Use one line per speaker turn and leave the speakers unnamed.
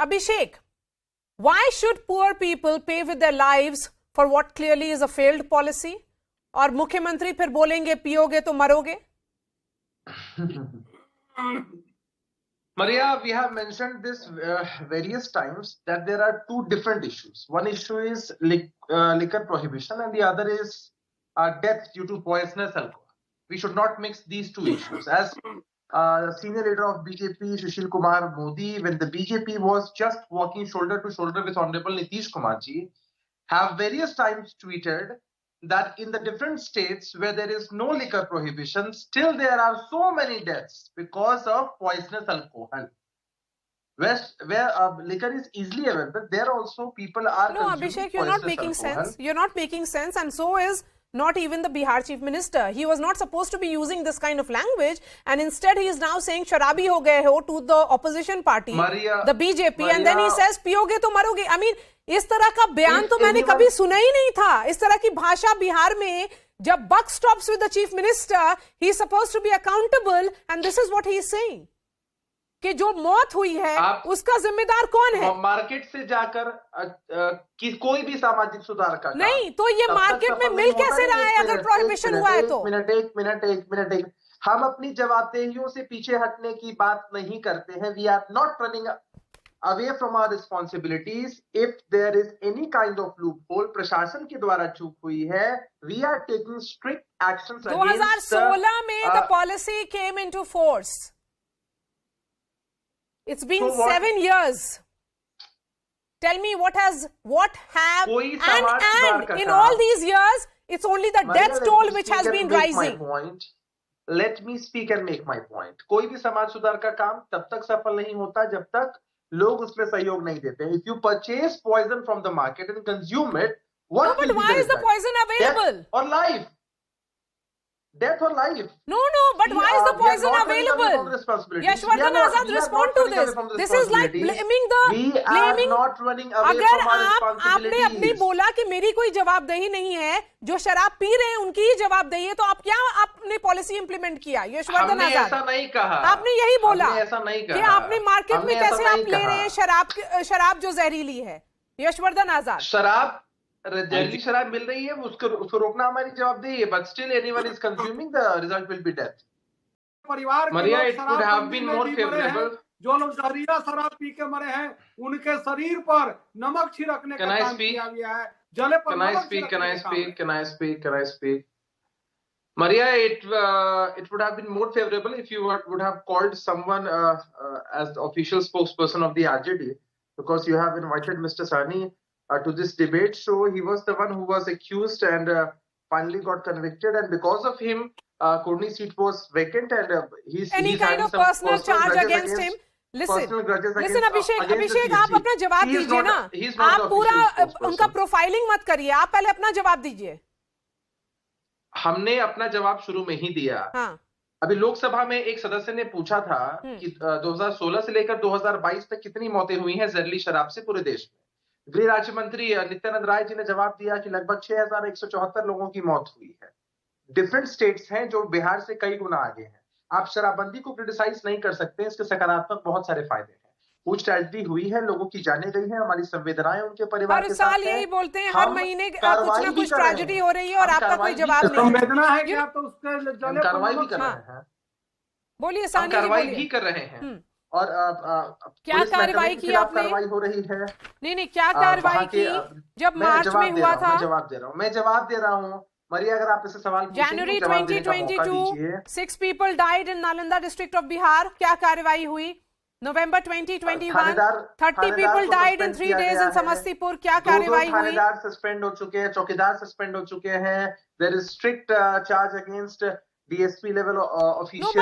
Abhishek, why should poor people pay with their lives for what clearly is a failed policy? और मुख्यमंत्री फिर बोलेंगे पियोगे तो मरोगे?
Maria, we have mentioned this various times that there are two different issues. One issue is liquor prohibition and the other is death due to poisonous alcohol. We should not mix these two issues. As the senior leader of BJP, Sushil Kumar Modi, when the BJP was just walking shoulder to shoulder with Honorable Nitish Kumar ji, have various times tweeted that in the different states where there is no liquor prohibition, still there are so many deaths because of poisonous alcohol. Where liquor is easily available, there also people are
No, Abhishek, you're not making sense. You're not making sense, and so is not even the Bihar Chief Minister. He was not supposed to be using this kind of language, and instead he is now saying sharabi ho gaye ho to the opposition party, the BJP, and then he says piyoge to maroge. I mean, इस तरह का बयान तो मैंने कभी सुना ही नहीं था. इस तरह की भाषा बिहार में जब buck stops with the chief minister, he is supposed to be accountable, and this is what he is saying. कि जो मौत हुई है उसका जिम्मेदार कौन है?
मार्केट से जाकर कोई भी सामाजिक सुधार का
नहीं, तो ये मार्केट में मिल कैसे रहा है अगर प्रोहिबिशन हुआ है तो?
एक मिनट हम अपनी जवाबदेहियों से पीछे हटने की बात नहीं करते हैं. We are not running away from our responsibilities. If there is any kind of loophole प्रशासन के द्वारा चूक हुई है, we are taking strict actions against
2016 में the policy came into force. It's been 7 years. Tell me what have and in all these years it's only the death toll which has been rising.
Let me speak and make my point. कोई भी समाज सुधार का काम तब तक सफल नहीं होता जब तक लोग उसमें सहयोग नहीं देते. If you purchase poison from the market and consume it, what
no, but why is the poison available?
Death or life? Death or life?
No, but why is the poison available? Yashwardhan Azad, respond to this. This is like blaming the.
We are not running away from our responsibilities.
आपने अपनी बोला कि मेरी कोई जवाबदेही नहीं है, जो शराब पी रहे हैं उनकी ही जवाबदेही है, तो आप क्या आपने पॉलिसी इंप्लीमेंट किया? यशवर्धन आजाद,
ऐसा नहीं कहा.
आपने यही बोला.
ऐसा नहीं कहा.
कि आपने मार्केट में कैसे आप ले रहे हैं शराब जो जहरीली है? यशवर्धन आजाद,
जहरीली शराब मिल रही है, उसको रोकना हमारी जवाबदेही है. But still anyone is consuming, the result will be death.
परिवार
Maria, it could have been more favorable.
जो लोग जहरीला शराब पी के मरे हैं, उनके शरीर पर नमक छिड़कने का काम किया गया है. जले पर नमक छिड़कने
Can I speak? Maria, it would have been more favorable if you would have called someone as the official spokesperson of the RJD, because you have invited Mr. Sani to this debate. So he was the one who was accused and finally got convicted, and because of him Kurni seat was vacant, and he's
kind of personal charge against him. Listen Abhishek, आप अपना जवाब दीजिए ना. आप पूरा उनका profiling मत करिए, आप पहले अपना जवाब दीजिए.
हमने अपना जवाब शुरू में ही दिया. अभी लोकसभा में एक सदस्य ने पूछा था कि 2016 से लेकर 2022 तक कितनी मौतें हुई हैं जहरीली शराब से पूरे देश में. गृह राज्य मंत्री नित्यानंद राय जी ने जवाब दिया कि लगभग 6174 लोगों की मौत हुई है. डिफरेंट स्टेट्स हैं जो बिहार से कई गुना आगे हैं. आप शराबबंदी को क्रिटिसाइज नहीं कर सकते, इसके सकारात्मक बहुत सारे फायदे हैं. कुछ ट्रेजेडी हुई है, लोगों की जाने गई है, हमारी संवेदनाएं उनके परिवार के साथ
हैं. यही बोलते हैं हर महीने कुछ ना कुछ ट्रेजेडी हो रही है और आपका कोई जवाब नहीं.
संवेदना है कि आप तो उसके
कार्रवाई भी कर रहे हैं.
बोलिए सानी जी,
कार्रवाई भी कर रहे हैं. और
क्या कार्रवाई की आपने?
कार्रवाई हो रही है.
नहीं, क्या कार्रवाई की जब मार्च में हुआ था?
मैं जवाब दे रहा हूँ. मरिया, अगर आप इसे सवाल
जनवरी 2022 6 people died in Nalanda district of Bihar. क्या कार्रवाई हुई? November 2021 30 people died in 3 days in Samastipur. क्या कार्रवाई हुई?
थानेदार सस्पेंड हो चुके हैं, चौकीदार सस्पेंड हो चुके हैं. There is strict charge against DSP level officials.